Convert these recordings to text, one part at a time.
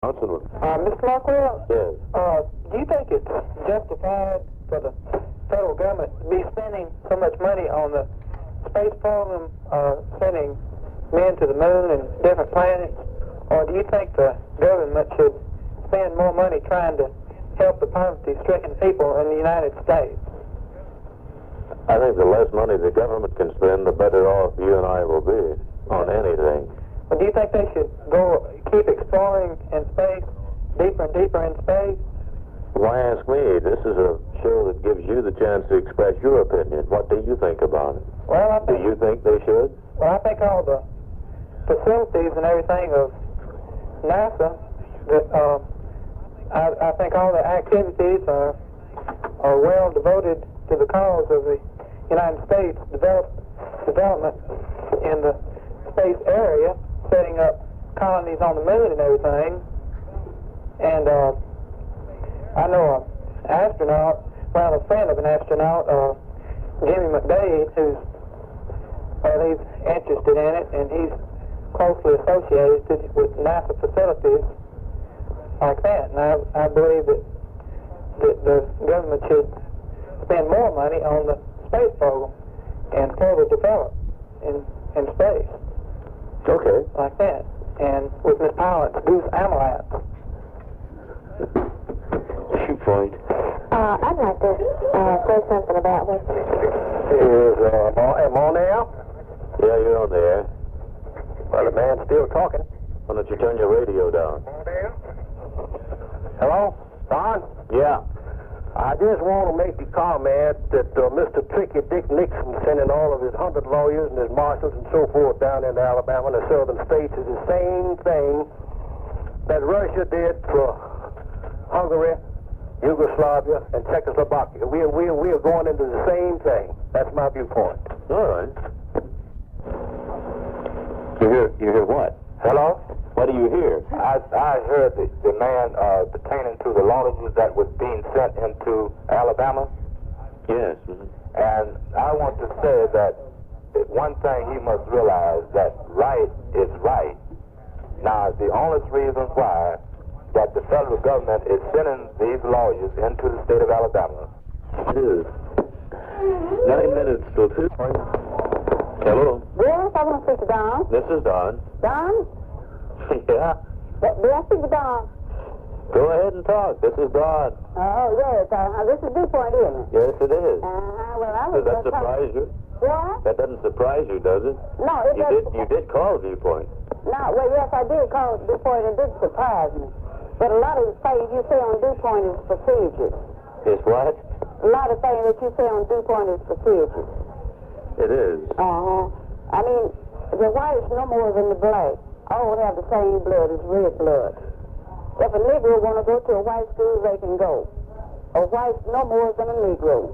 Mr. Lockwell? Yes. Do you think it's justified for the federal government to be spending so much money on the space program, sending men to the moon and different planets? Or do you think the government should spend more money trying to help the poverty-stricken people in the United States? I think the less money the government can spend, the better off you and I will be on anything. Well, do you think they should keep exploring in space, deeper and deeper in space? Why ask me? This is a show that gives you the chance to express your opinion. What do you think about it? Well, Do you think they should? Well, I think all the facilities and everything of NASA, I think all the activities are well devoted to the cause of the United States development in the space area, setting up colonies on the moon and everything. And I know an astronaut, well, a friend of an astronaut, Garrick-McDade, he's interested in it, and he's closely associated with NASA facilities like that. And I believe that the government should spend more money on the space program and further develop in space. Okay. Like that. And with Miss Pilot's Goose Amaranth. Shoot, Floyd. I'd like to say something about this. Am I on now? Yeah, you're on the air. Well, the man's still talking. Why don't you turn your radio down? Hello? Don? Yeah. I just want to make the comment that Mr. Tricky Dick Nixon sending all of his 100 lawyers and his marshals and so forth down into Alabama and the southern states is the same thing that Russia did for Hungary, Yugoslavia, and Czechoslovakia. We are going into the same thing. That's my viewpoint. All right. You hear what? Hello? What do you hear? I heard the man pertaining to the lawsuits that was being sent into Alabama. Yes. Mm-hmm. And I want to say that one thing he must realize, that right is right. Now, the only reason why that the federal government is sending these lawyers into the state of Alabama. It is. 9 minutes till 2. Hello? Yes, I want to speak to Don. This is Don. Don? Yeah? Do I speak to Don? Go ahead and talk. This is Don. Oh, yes. This is DuPont, isn't it? Yes, it is. Well, I was Does that surprise you? What? That doesn't surprise you, does it? No, it doesn't. You did call Viewpoint. No, well, yes, I did call DuPont, and it did surprise me. But a lot of the things you say on DuPont is procedures. Is what? A lot of things that you say on DuPont is procedures. It is. I mean, the white is no more than the black. All have the same blood as red blood. If a Negro want to go to a white school, they can go. A white's no more than a Negro.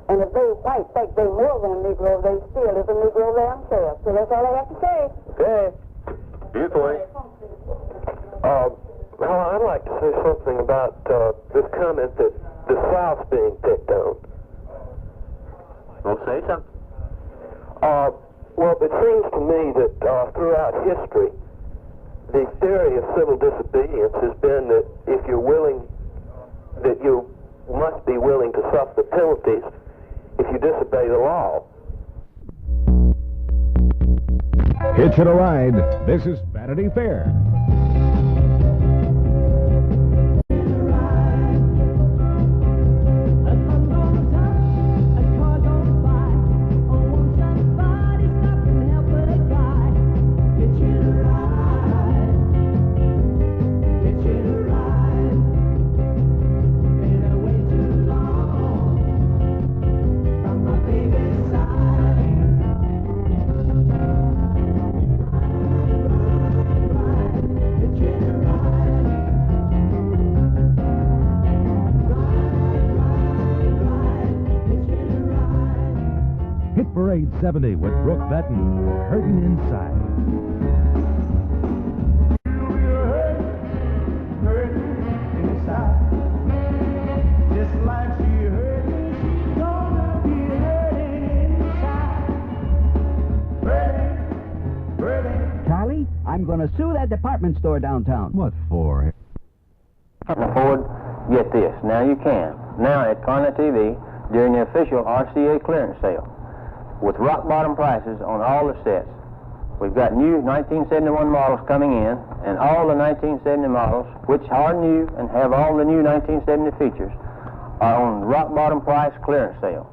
And if they white think they're more than a Negro, they still is a Negro themselves. So that's all I have to say. Okay. Viewpoint. Well, I'd like to say something about this comment that the South's being picked on. Well, say something. Well, it seems to me that throughout history, the theory of civil disobedience has been that if you're willing, that you must be willing to suffer the penalties if you disobey the law. Hitch it a ride. This is Vanity Fair. Parade 70 with Brooke Benton, Hurtin' Inside. Just like she hurt me, she's gonna be hurting inside. Charlie, I'm going to sue that department store downtown. What for? afford, get this. Now you can. Now at Conley TV, during the official RCA clearance sale, with rock bottom prices on all the sets. We've got new 1971 models coming in, and all the 1970 models, which are new and have all the new 1970 features, are on rock bottom price clearance sale.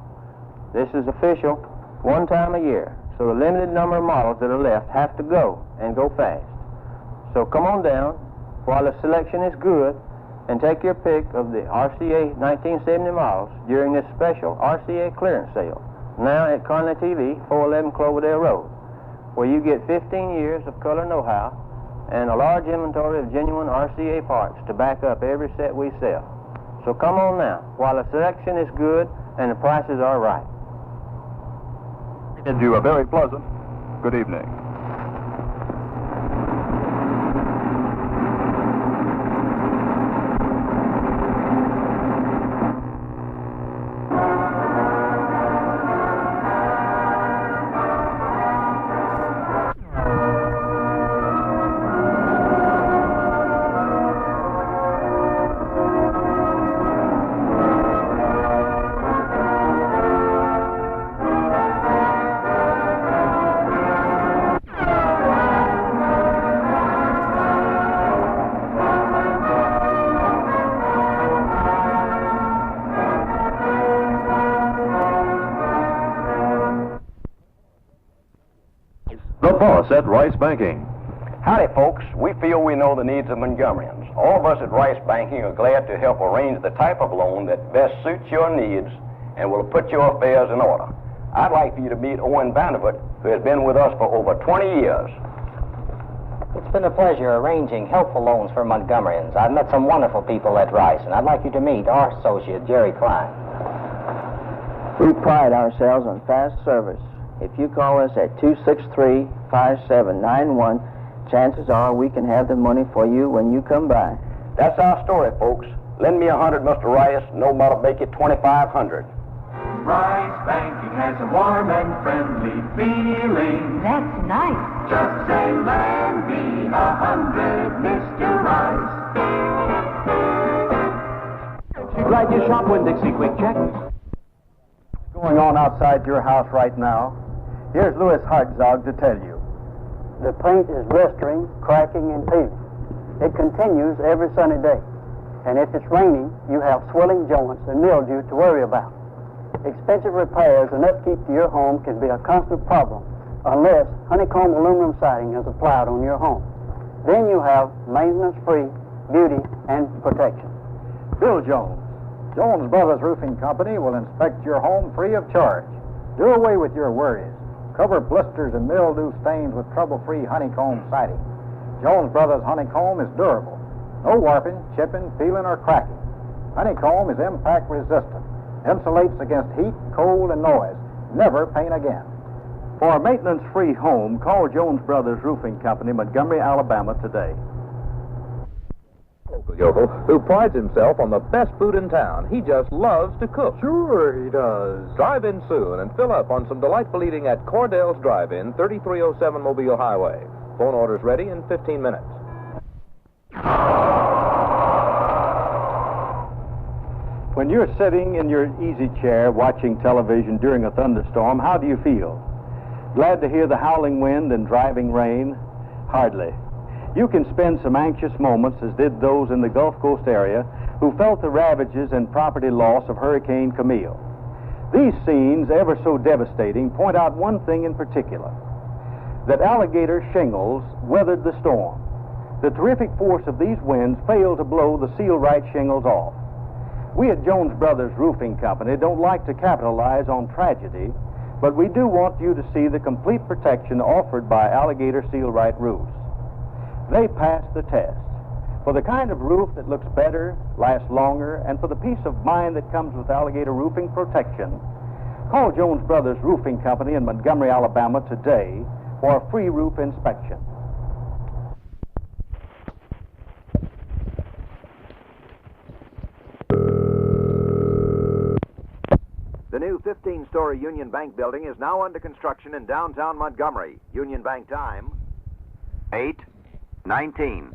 This is official one time a year, so the limited number of models that are left have to go, and go fast. So come on down while the selection is good and take your pick of the RCA 1970 models during this special RCA clearance sale, now at Conley TV, 411 Cloverdale Road, where you get 15 years of color know-how and a large inventory of genuine RCA parts to back up every set we sell. So come on now, while the selection is good and the prices are right. And you a very pleasant good evening. At Rice Banking. Howdy, folks. We feel we know the needs of Montgomeryans. All of us at Rice Banking are glad to help arrange the type of loan that best suits your needs and will put your affairs in order. I'd like for you to meet Owen Vanderbilt, who has been with us for over 20 years. It's been a pleasure arranging helpful loans for Montgomeryans. I've met some wonderful people at Rice, and I'd like you to meet our associate, Jerry Klein. We pride ourselves on fast service. If you call us at 263-5791, chances are we can have the money for you when you come by. That's our story, folks. Lend me $100, Mr. Rice. No matter, make it $2,500. Rice Banking has a warm and friendly feeling. That's nice. Just say, lend me $100, Mr. Rice. Glad you shop with Dixie Quick Check. What's going on outside your house right now? Here's Louis Hartzog to tell you. The paint is blistering, cracking, and peeling. It continues every sunny day. And if it's raining, you have swelling joints and mildew to worry about. Expensive repairs and upkeep to your home can be a constant problem unless honeycomb aluminum siding is applied on your home. Then you have maintenance-free beauty and protection. Bill Jones. Jones Brothers Roofing Company will inspect your home free of charge. Do away with your worries. Cover blisters and mildew stains with trouble-free honeycomb siding. Jones Brothers honeycomb is durable. No warping, chipping, peeling, or cracking. Honeycomb is impact resistant. Insulates against heat, cold, and noise. Never paint again. For a maintenance-free home, call Jones Brothers Roofing Company, Montgomery, Alabama, today. Local yokel who prides himself on the best food in town. He just loves to cook. Sure he does. Drive in soon and fill up on some delightful eating at Cordell's Drive-In, 3307 Mobile Highway. Phone orders ready in 15 minutes. When you're sitting in your easy chair watching television during a thunderstorm, how do you feel? Glad to hear the howling wind and driving rain? Hardly. You can spend some anxious moments, as did those in the Gulf Coast area who felt the ravages and property loss of Hurricane Camille. These scenes, ever so devastating, point out one thing in particular, that alligator shingles weathered the storm. The terrific force of these winds failed to blow the seal-right shingles off. We at Jones Brothers Roofing Company don't like to capitalize on tragedy, but we do want you to see the complete protection offered by alligator seal-right roofs. They pass the test. For the kind of roof that looks better, lasts longer, and for the peace of mind that comes with alligator roofing protection, call Jones Brothers Roofing Company in Montgomery, Alabama today for a free roof inspection. The new 15-story Union Bank building is now under construction in downtown Montgomery. Union Bank time, 8:19.